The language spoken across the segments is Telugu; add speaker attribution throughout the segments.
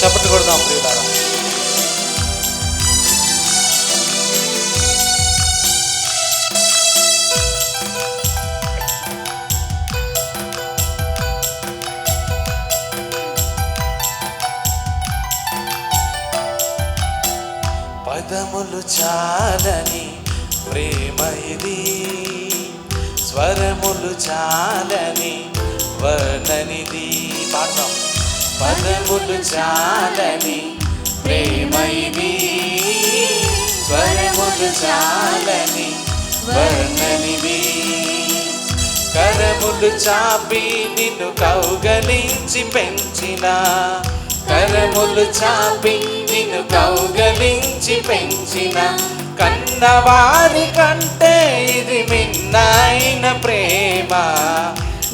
Speaker 1: చప్పట్లు కొడదాం ప్రియులారా. పదములు చాలని ప్రేమ ఇది, స్వరములు చాలని వర్ణనిది. పాడదాం. పదములు చాలని ప్రేమ ఇది, స్వరములు చాలని వర్ణనిది. కరములు చాపి నిన్ను కౌగలించి పెంచిన, కరములు చాపి నిన్ను కౌగలించి పెంచిన కన్నవారి కంటే ఇది మిన్నైన ప్రేమ.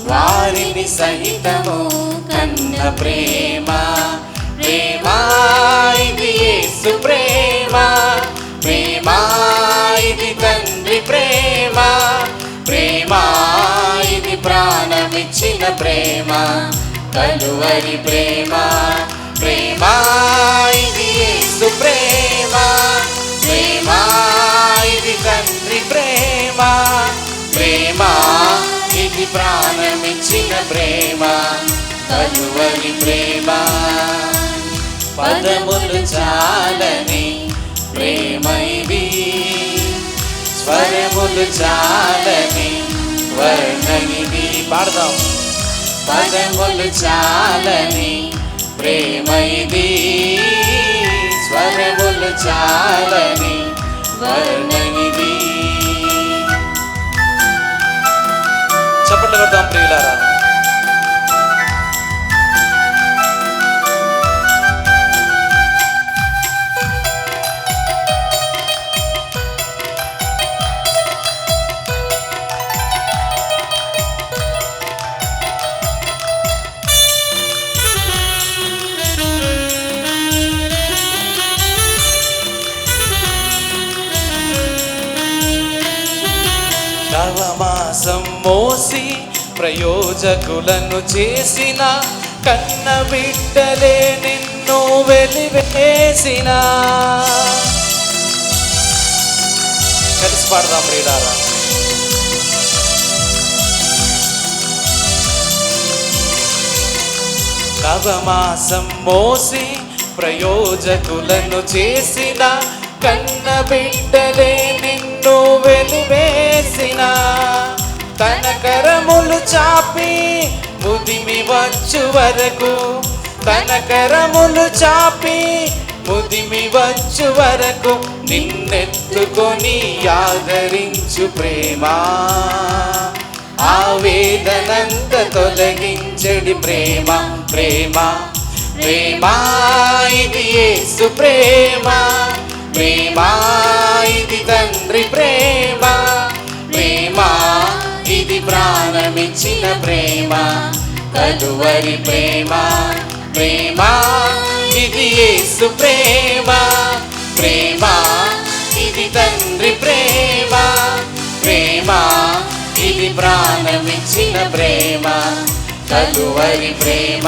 Speaker 1: వారిని సహితము కన్న ప్రేమ. ప్రేమ ఇది యేసు ప్రేమ, ప్రేమ ఇది తండ్రి ప్రేమ, ప్రేమ ఇది ప్రాణమిచ్చిన ప్రేమ, కలువరి ప్రేమ. ప్రేమ ఇది యేసు ప్రేమ, ప్రేమ ఇది తండ్రి ప్రేమ, ప్రేమ ఇది ప్రాణమిచ్చిన ప్రేమ, కలువరి ప్రేమ. పదములు చాలని ప్రేమ ఇది, స్వరములు చాలని వర్ణనిది. పాడదాం. పదములు చాలని ప్రేమ ఇది, స్వరములు చాలని వర్ణనిది. చప్పట్లు కొడదాం ప్రియులారా. నవమాసం మోసి ప్రయోజకులను చేసిన కన్న బిడ్డలే నిన్ను వెలివేసిన. కలిసి పాడదాం ప్రియులారా. నవమాసం మోసి ప్రయోజకులను చేసిన కన్న బిడ్డలే నిన్ను వెలివేసిన. తన కరములు చాపి ముదిమి వచ్చు వరకు, తన కరములు చాపి ముదిమి వచ్చు వరకు నిన్నెత్తుకొని ఆదరించు ప్రేమ. ఆవేదనంత తొలగించడి ప్రేమ. ప్రేమ ప్రేమ ఇది యేసు ప్రేమ, ప్రేమ ఇది తండ్రి ప్రేమ, ప్రేమ ఇది ప్రాణమిచ్చిన ప్రేమ, కలువరి ప్రేమ. ప్రేమ ఇది యేసు ప్రేమ, ప్రేమ ఇది తండ్రి ప్రేమ, ప్రేమ ఇది ప్రాణమిచ్చిన ప్రేమ, కలువరి ప్రేమ.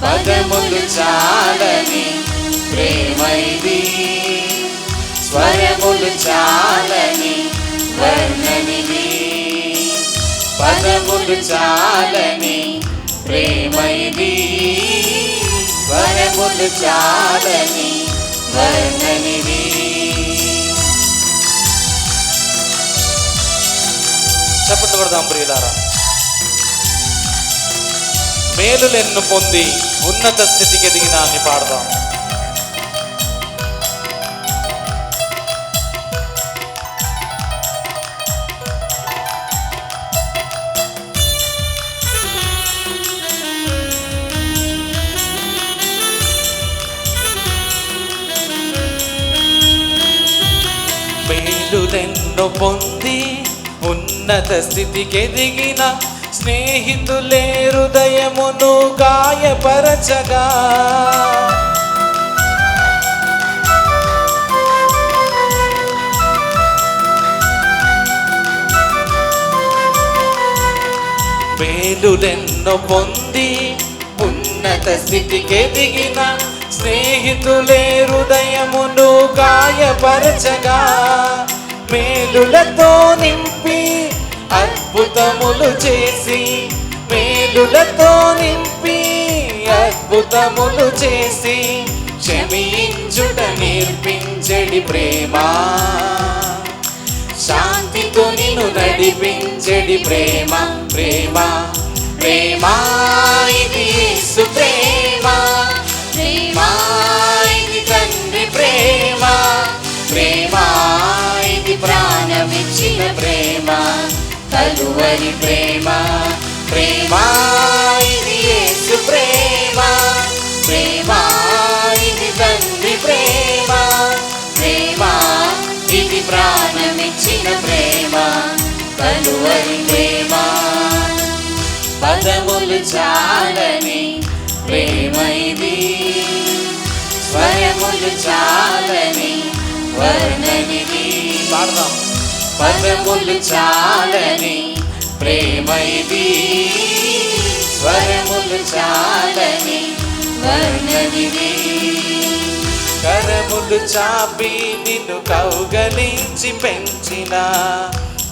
Speaker 1: పదములు చాలని ప్రేమ ఇది, స్వరములు చాలని వర్ణనిది. పదములు చాలని ప్రేమ ఇది, స్వరములు చాలని వర్ణనిది. చప్పట్లు కొడదాం ప్రియులారా. మేలులెన్ను పొంది ఉన్నత స్థితికి ఎదిగిన అని పాడదాం. మేలులెన్ను పొంది ఉన్నత స్థితికి ఎదిగిన స్నేహితులే హృదయమును గాయపరచగా, మేలులెన్నో పొంది ఉన్నత స్థితికి ఎదిగిన స్నేహితులే హృదయమును గాయపరచగా మేలులతో నింపి అద్భుతములు చేసి మేలులతో నింపి అద్భుతములు చేసి క్షమించుట నేర్పించెడి ప్రేమ శాంతితో నిన్ను నడిపించెడి ప్రేమ ప్రేమ ప్రేమ ఇది యేసు ప్రేమ ప్రేమ ఇది తండ్రి ప్రేమ ప్రేమ ఇది ప్రాణమిచ్చిన ప్రేమ కలువరి ప్రేమ ప్రేమ ఇది యేసు ప్రేమ ప్రేమ ఇది తండ్రి ప్రేమ ప్రేమ ఇది ప్రాణమిచ్చిన ప్రేమ కలువరి ప్రేమ పదములు చాలని ప్రేమ ఇది స్వరములు చాలని వర్ణనిది పాడదాం పదములు చాలని ప్రేమ ఇది స్వరములు చాలని వర్ణనిది కరములు చాపి నిన్ను కౌగలించి పెంచిన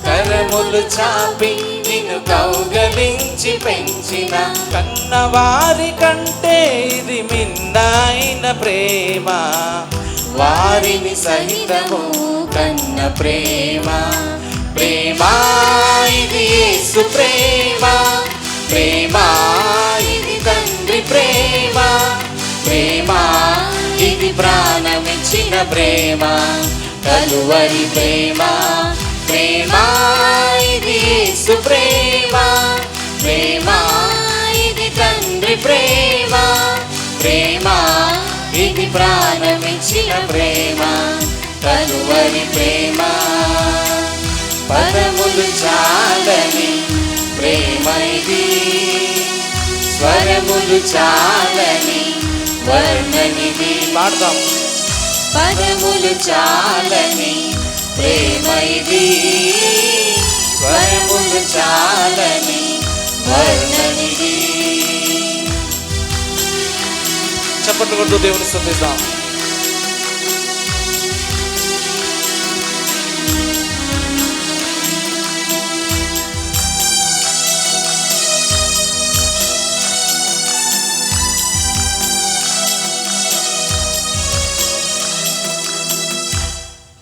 Speaker 1: కరములు చాపి నిన్ను కౌగలించి పెంచిన కన్నవారి కంటే ఇది మిన్నైన ప్రేమ వారిని సహితము కన్న ప్రేమ ప్రేమ ఇది యేసు ప్రేమ ప్రేమ ఇది తండ్రి ప్రేమ ప్రేమ ఇది ప్రాణమిచ్చిన ప్రేమ కలువరి ప్రేమ ప్రేమ ఇది యేసు ప్రేమ ప్రేమ ఇది తండ్రి ప్రేమ ప్రేమ ఇది ప్రాణమిచ్చిన ప్రేమ కలువరి ప్రేమ పదములు చాలని ప్రేమ ఇది స్వరములు చాలని వర్ణనిది పాడదాం పదములు చాలని ప్రేమ ఇది స్వరములు చాలని వర్ణనిది చప్పట్లు కొడుతూ దేవుని స్తుతిద్దాం.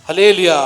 Speaker 1: హల్లెలూయా.